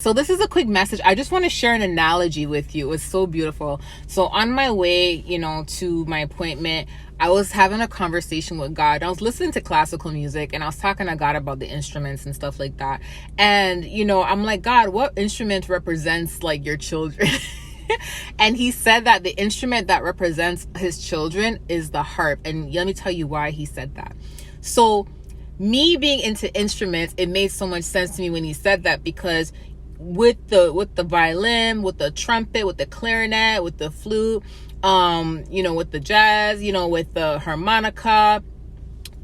So this is a quick message. I just want to share an analogy with you. It was so beautiful. So on my way, to my appointment, I was having a conversation with God. I was listening to classical music and I was talking to God about the instruments and stuff like that. And, I'm like, God, what instrument represents like your children? And he said that the instrument that represents his children is the harp. And let me tell you why he said that. So me being into instruments, it made so much sense to me when he said that, because with the violin, with the trumpet, with the clarinet, with the flute, with the jazz, with the harmonica,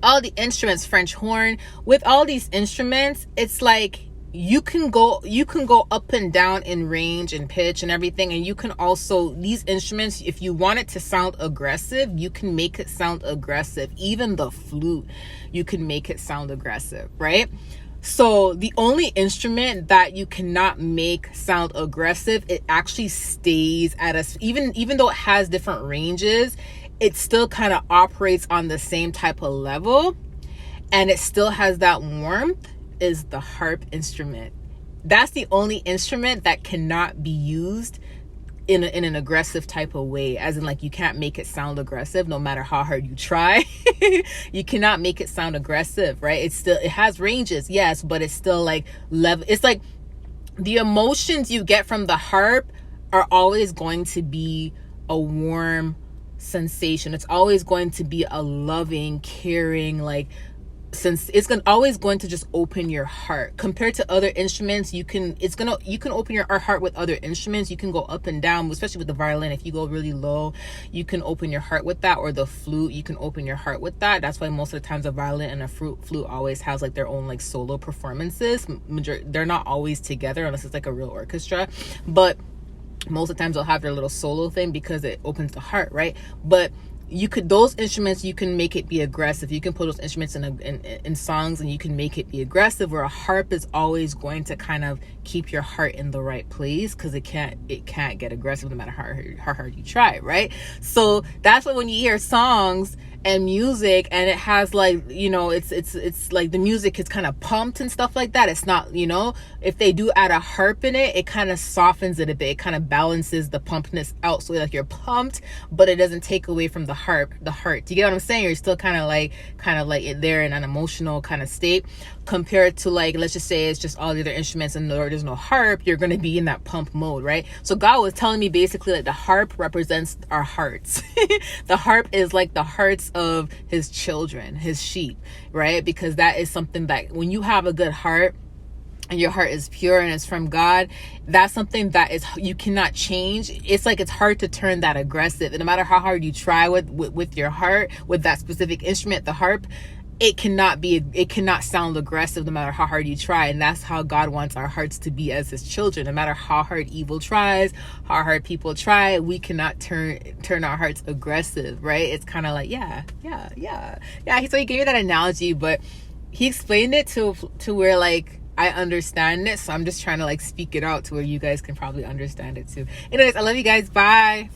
all the instruments, French horn, with all these instruments, it's like you can go up and down in range and pitch and everything. And you can also, these instruments, if you want it to sound aggressive, you can make it sound aggressive. Even the flute, you can make it sound aggressive, right? So the only instrument that you cannot make sound aggressive, it actually stays at even though it has different ranges, it still kind of operates on the same type of level, and it still has that warmth, is the harp instrument. That's the only instrument that cannot be used in an aggressive type of way, as in like you can't make it sound aggressive no matter how hard you try. You cannot make it sound aggressive, right? It has ranges, yes, but it's still like level. It's like the emotions you get from the harp are always going to be a warm sensation. It's always going to be a loving, caring, like, since it's always going to just open your heart. Compared to other instruments, you can open your heart with other instruments. You can go up and down, especially with the violin. If you go really low, you can open your heart with that, or the flute, you can open your heart with that. That's why most of the times a violin and a flute always has like their own like solo performances. They're not always together unless it's like a real orchestra, but most of the times they'll have their little solo thing because it opens the heart, right? But those instruments, you can make it be aggressive. You can put those instruments in songs and you can make it be aggressive, where a harp is always going to kind of keep your heart in the right place, because it can't get aggressive no matter how hard you try, right? So that's why when you hear songs and music and it has like, it's like the music is kind of pumped and stuff like that, it's not, if they do add a harp in it, it kind of softens it a bit. It kind of balances the pumpness out, so like you're pumped, but it doesn't take away from the heart. Do you get what I'm saying? You're still kind of like there in an emotional kind of state, compared to like, let's just say it's just all the other instruments and there's no harp. You're going to be in that pump mode, right? So God was telling me basically like the harp represents our hearts. The harp is like the hearts of his children, his sheep, right? Because that is something that when you have a good heart and your heart is pure and it's from God, that's something that you cannot change. It's like it's hard to turn that aggressive, and no matter how hard you try with your heart, with that specific instrument, the harp, it cannot sound aggressive no matter how hard you try. And that's how God wants our hearts to be as his children. No matter how hard evil tries, how hard people try, we cannot turn our hearts aggressive, right? It's kind of like, yeah. So he gave me that analogy, but he explained it to where like I understand it. So I'm just trying to like speak it out to where you guys can probably understand it too. Anyways, I love you guys. Bye.